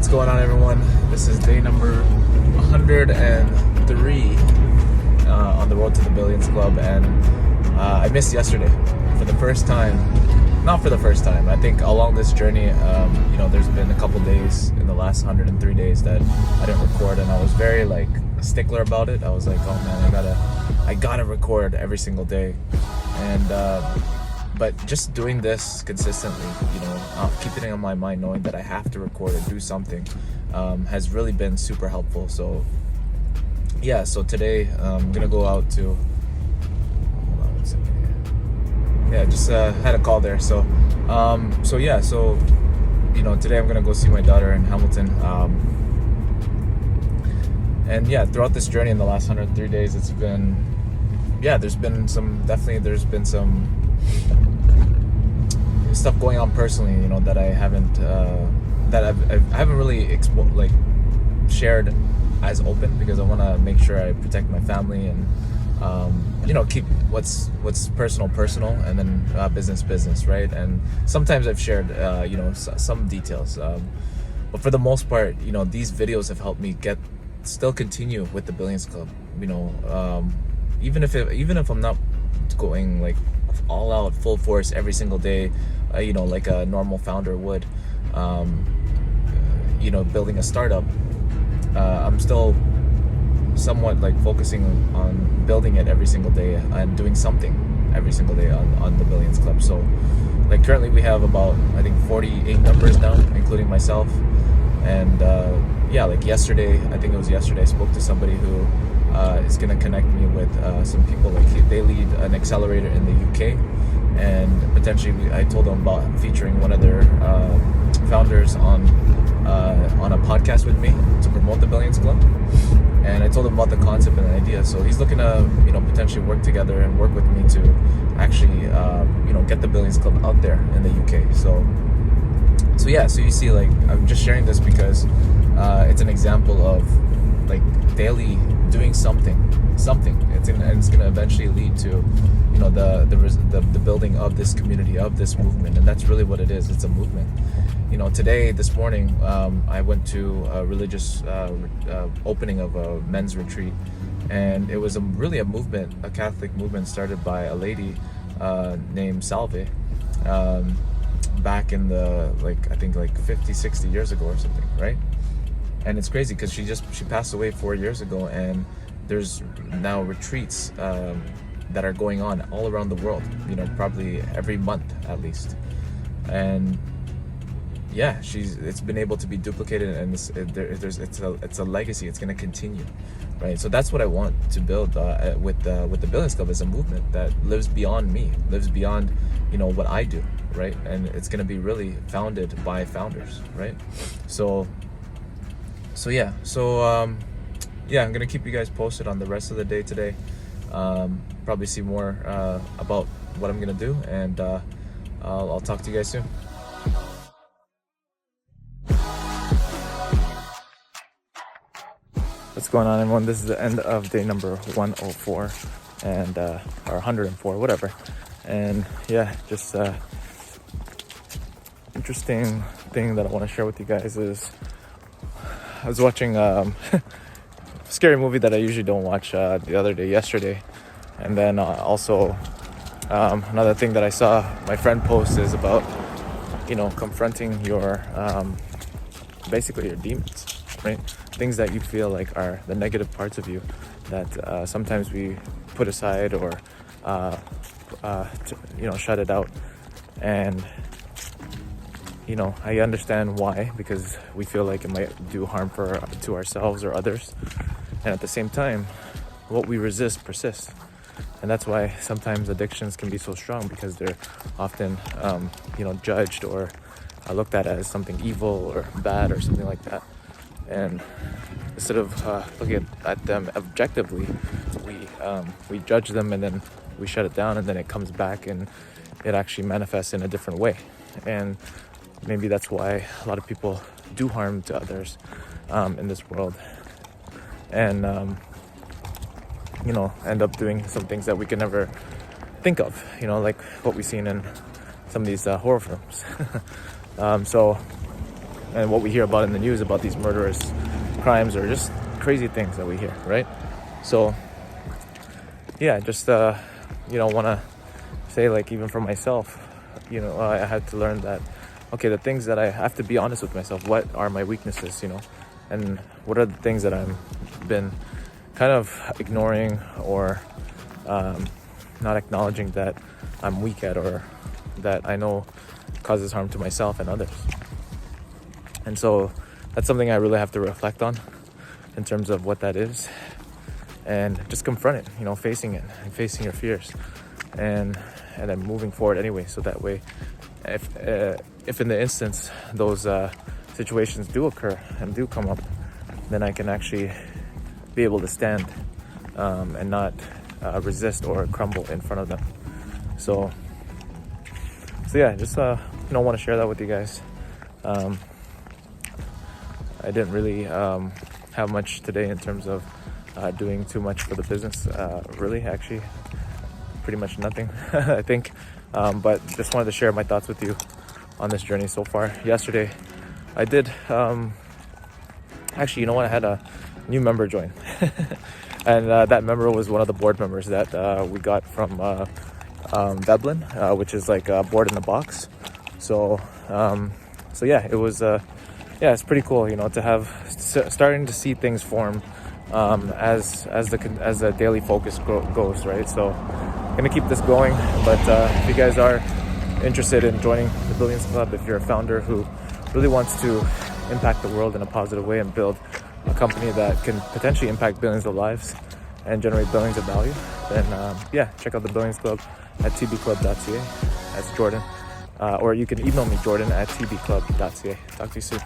What's going on, everyone? This is day number 103 on the road to the Billions Club, and I missed yesterday for the first time. Not for the first time. I think along this journey, there's been a couple days in the last 103 days that I didn't record, and I was very a stickler about it. I was like, oh man, I gotta record every single day, and but just doing this consistently, keeping it on my mind, knowing that I have to record or do something, has really been super helpful. So yeah, so today I'm gonna go out to, hold on one second here. Yeah, just had a call there. So today I'm gonna go see my daughter in Hamilton. And yeah, throughout this journey in the last 103 days, it's been, there's been some stuff going on personally, that I haven't I haven't really shared as open, because I want to make sure I protect my family and keep what's personal, and then business, right? And sometimes I've shared some details, but for the most part, these videos have helped me still continue with the Billions Club. Even if I'm not going all out full force every single day, like a normal founder would, building a startup, I'm still somewhat focusing on building it every single day and doing something every single day on the Billions Club. So currently we have about, I think, 48 members now, including myself. And yesterday, I think it was yesterday, I spoke to somebody who is going to connect me with some people. They lead an accelerator in the UK, and potentially I told them about featuring one of their founders on a podcast with me to promote the Billions Club. And I told him about the concept and the idea. So he's looking to potentially work together and work with me to actually get the Billions Club out there in the UK. So you see, I'm just sharing this because it's an example of daily doing something. It's gonna eventually lead to the building of this community, of this movement, and that's really what it is. It's a movement. This morning, I went to a religious opening of a men's retreat, and it was really a movement, a Catholic movement started by a lady named Salve, back in the I think 50, 60 years ago or something, right? And it's crazy because she passed away 4 years ago, and there's now retreats that are going on all around the world, probably every month at least. And yeah, it's been able to be duplicated, and it's a legacy. It's going to continue, right? So that's what I want to build with the Billions Club, is a movement that lives beyond me, lives beyond what I do, right? And it's going to be really founded by founders, right? I'm gonna keep you guys posted on the rest of the day today. Probably see more about what I'm gonna do, and I'll talk to you guys soon. What's going on, everyone? This is the end of day number 104 and or 104, whatever. And just interesting thing that I want to share with you guys is I was watching a scary movie that I usually don't watch yesterday. And then also another thing that I saw my friend post is about, confronting your, basically your demons, right? Things that you feel like are the negative parts of you that sometimes we put aside or, shut it out. And I understand why, because we feel like it might do harm to ourselves or others. And at the same time, what we resist persists. And that's why sometimes addictions can be so strong, because they're often, judged or looked at as something evil or bad or something like that. And instead of looking at them objectively, we judge them, and then we shut it down, and then it comes back and it actually manifests in a different way. And maybe that's why a lot of people do harm to others in this world, and end up doing some things that we can never think of, like what we've seen in some of these horror films. So and what we hear about in the news about these murderous crimes or just crazy things that we hear, right? So yeah, just want to say, like, even for myself, I had to learn that, okay, the things that I have to be honest with myself, what are my weaknesses, and what are the things that I've been kind of ignoring or not acknowledging that I'm weak at, or that I know causes harm to myself and others. And so that's something I really have to reflect on in terms of what that is, and just confront it, facing it and facing your fears, and then moving forward anyway. So that way, if in the instance those situations do occur and do come up, then I can actually be able to stand and not resist or crumble in front of them. So yeah, just want to share that with you guys. I didn't really have much today in terms of doing too much for the business. Really, actually, pretty much nothing, I think. But just wanted to share my thoughts with you on this journey so far. Yesterday, I did, actually, I had a new member join. And that member was one of the board members that we got from Veblen, which is like a board in the box. So yeah, it was, it's pretty cool, to have starting to see things form as the daily focus goes, right? So I'm gonna keep this going, but if you guys are interested in joining the Billions Club, if you're a founder who really wants to impact the world in a positive way and build a company that can potentially impact billions of lives and generate billions of value, then check out the Billions Club at tbclub.ca. That's Jordan. Or you can email me, Jordan at tbclub.ca. Talk to you soon.